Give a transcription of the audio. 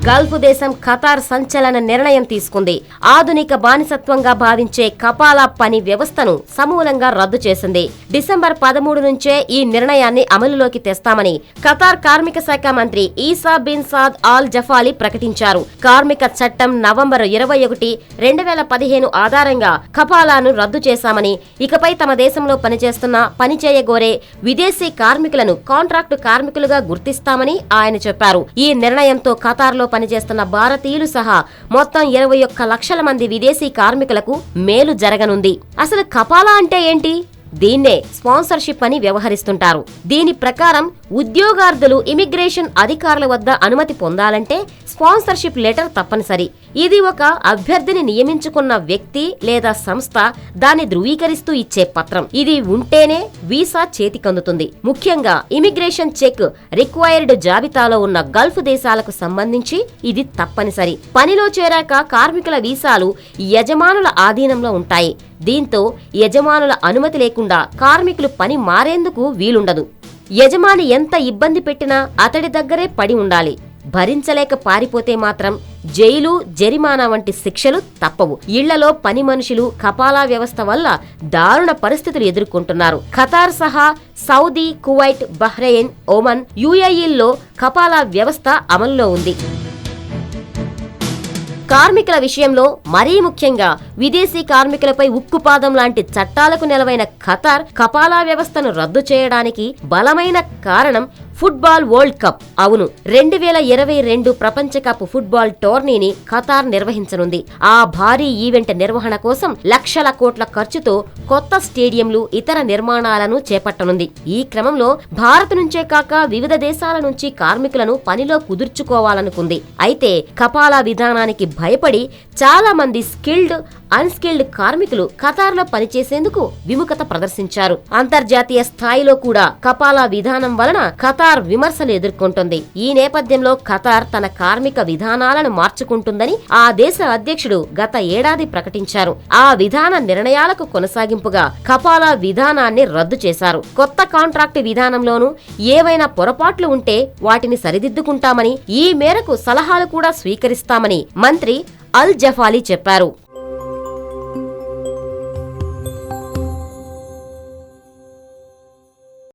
Gulf దేశం Qatar సంచలన నిర్ణయం తీసుకుంది. ఆధునిక బానిసత్వంగా భావించే కపాలా పని వ్యవస్థను సమూలంగా రద్దు చేసింది. డిసెంబర్ 13 నుంచే ఈ నిర్ణయాన్ని అమలులోకి తెస్తామని ఖతార్ కార్మిక శాఖ మంత్రి ఈసా బిన్ సాద్ ఆల్ జఫాలి ప్రకటించారు. కార్మిక చట్టం నవంబర్ 21, 2015 ఆధారంగా కపాలాను రద్దు చేశామని, ఇకపై తమ దేశంలో పనిచేస్తున్న పనిచేయగోరే విదేశీ కార్మికులను కాంట్రాక్టు కార్మికులుగా గుర్తిస్తామని ఆయన చెప్పారు. ఈ నిర్ణయంతో ఖతార్లో పనిచేస్తున్న భారతీయులు సహా మొత్తం 21 లక్షల మంది విదేశీ కార్మికులకు మేలు జరగనుంది. అసలు కపాలా అంటే ఏంటి? దీన్నే స్పాన్సర్షిప్ అని వ్యవహరిస్తుంటారు. దీని ప్రకారం ఉద్యోగార్థులు ఇమిగ్రేషన్ అధికారుల వద్ద అనుమతి పొందాలంటే స్పాన్సర్షిప్ లెటర్ తప్పనిసరి. ఇది ఒక అభ్యర్థిని నియమించుకున్న వ్యక్తి లేదా సంస్థ దాన్ని ధృవీకరిస్తూ ఇచ్చే పత్రం. ఇది ఉంటేనే వీసా చేతికందుతుంది. ముఖ్యంగా ఇమిగ్రేషన్ చెక్ రిక్వైర్డ్ జాబితాలో ఉన్న గల్ఫ్ దేశాలకు సంబంధించి ఇది తప్పనిసరి. పనిలో చేరాక కార్మికుల వీసాలు యజమానుల ఆధీనంలో ఉంటాయి. దీంతో యజమానుల అనుమతి లేకుండా కార్మికులు పని మారేందుకు వీలుండదు. యజమాని ఎంత ఇబ్బంది పెట్టినా అతడి దగ్గరే పడి ఉండాలి. భరించలేక పారిపోతే మాత్రం జైలు, జరిమానా వంటి శిక్షలు తప్పవు. ఇళ్లలో పని మనుషులు కపాలా వ్యవస్థ వల్ల దారుణ పరిస్థితులు ఎదుర్కొంటున్నారు. ఖతార్ సహా సౌదీ, కువైట్, బహ్రెయిన్, ఒమన్, యుఏఈల్లో కపాలా వ్యవస్థ అమల్లో ఉంది. కార్మికుల విషయంలో మరీ ముఖ్యంగా విదేశీ కార్మికులపై ఉక్కుపాదం లాంటి చట్టాలకు నెలవైన ఖతార్ కపాలా వ్యవస్థను రద్దు చేయడానికి బలమైన కారణం ఫుట్బాల్ వరల్డ్ కప్. అవును, 2022 ప్రపంచ కప్ ఫుట్బాల్ టోర్నీని ఖతార్ నిర్వహించనుంది. ఆ భారీ ఈవెంట్ నిర్వహణ కోసం లక్షల కోట్ల ఖర్చుతో కొత్త స్టేడియంలు, ఇతర నిర్మాణాలను చేపట్టనుంది. ఈ క్రమంలో భారత్ నుంచే కాక వివిధ దేశాల నుంచి కార్మికులను పనిలో కుదుర్చుకోవాలనుకుంది. అయితే కపాలా విధానానికి భయపడి చాలా మంది స్కిల్డ్, అన్స్కిల్డ్ కార్మికులు ఖతార్లో పనిచేసేందుకు విముఖత ప్రదర్శించారు. అంతర్జాతీయ స్థాయిలో కూడా కపాలా విధానం వలన ఖతార్ విమర్శలు ఎదుర్కొంటుంది. ఈ నేపథ్యంలో ఖతార్ తన కార్మిక విధానాలను మార్చుకుంటుందని ఆ దేశ అధ్యక్షుడు గత ఏడాది ప్రకటించారు. ఆ విధాన నిర్ణయాలకు కొనసాగింపుగా కపాలా విధానాన్ని రద్దు చేశారు. కొత్త కాంట్రాక్టు విధానంలోనూ ఏవైనా పొరపాట్లు ఉంటే వాటిని సరిదిద్దుకుంటామని, ఈ మేరకు సలహాలు కూడా స్వీకరిస్తామని మంత్రి అల్ జఫాలి చెప్పారు.